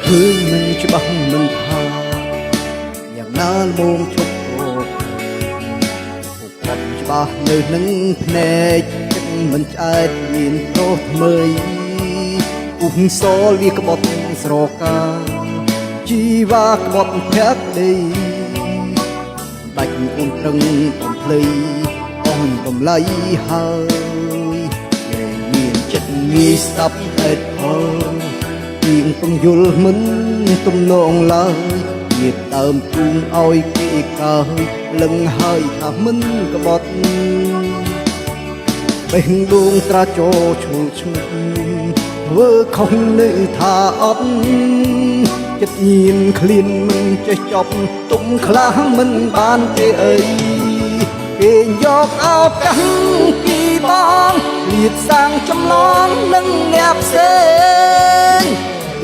khơi mình cho bằng mình thaอย่างนั้นมองชกโอกปอดจะบาเลยนั่งเพนจังมันใจยินโตทำไมอุ้งโซลีกบฏสโรกาជីវ៉ាក្បត់ភ័ក្រដីដាច់អូនត្រឹងបំភ្លៃអស់បំលៃហើយមានចិត្តងាយស្ដាប់ហេតុផលទៀងពងយល់មិនទំនងឡើយទៀតដើមទូងឲ្យគេកើយលឹងហើយថាមិនក្បត់បេះដូងត្រាចោឈូឈ្ងុយធ្វើខុសនៅថាអត់ចិត្តញៀនឃ្លានមិនចេះចប់ទុំខ្លះមិនបានទេអីគេយកឱកាសពីបងលៀតសាងចំណងនឹងអ្នកផ្សេង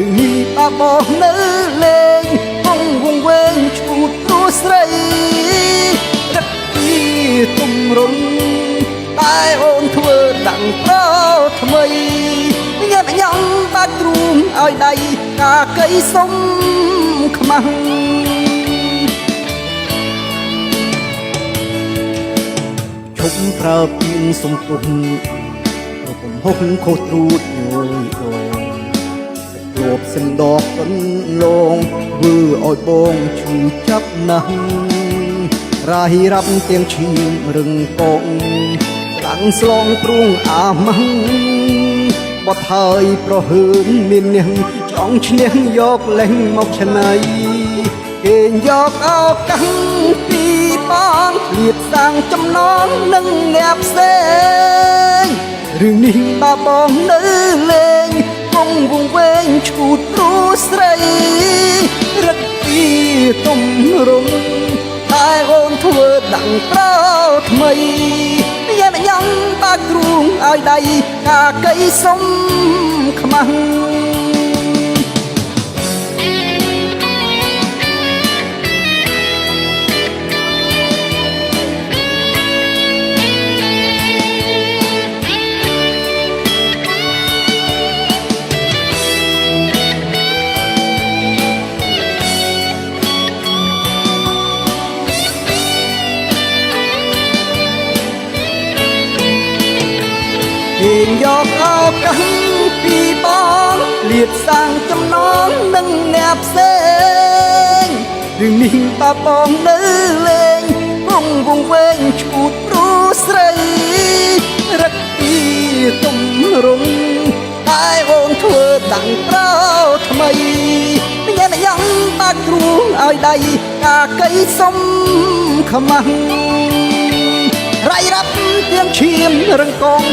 ឬនេះបាបោះនៅលេងគង់វងវែងឈូតព្រោះស្រីរឹកពីទុំរុនតែអូនធ្វើដាំងប្រថ្មីញ៉ាំញ៉ាំបាត់ទ្រូងឲ្យដៃកាកៃសុំខ្មាំងឈប់ប្រើពីងសុំទុំប្រពំហុកខុសត្រួតយយអូលោកសិនដកកន្លងធ្វើឲ្យបងឈឺចាប់ណាស់រាយរាប់ទៀងឈាមរឹងកងឡើងស្លងព្រួងអាម៉ាំងបត់ហើយប្រហើនមាននាងចង់ឈ្នះយកលេងមកឆ្នៃគេយកឱកាសពីបងលៀបសាងចំណងនឹងអ្នកផ្សេងរឿងនេះបាបងនៅលេងគង់វងវែងឈូតព្រោះស្រីរឹកពីទុំរុំតែអូនធ្វើដាំងប្រថ្មីញ៉ាំញ៉ាំបាក់ទ្រូងឲ្យដៃកាកៃសុំខ្មាំងគេយកឱកាសពីបងលៀបសាងចំណងនឹងអ្នកផ្សេងរឿងនេះបាបងនៅលេងគង់វងវែងឈូតព្រោះស្រីរឹកពីទុំរុំតែអូនធ្វើដាំងប្រថ្មីញ៉ាំញ៉ាំបាក់ទ្រូងឲ្យដៃកាកៃសុំខ្មាំងរាយរាប់ទៀងឈាមរឹងកង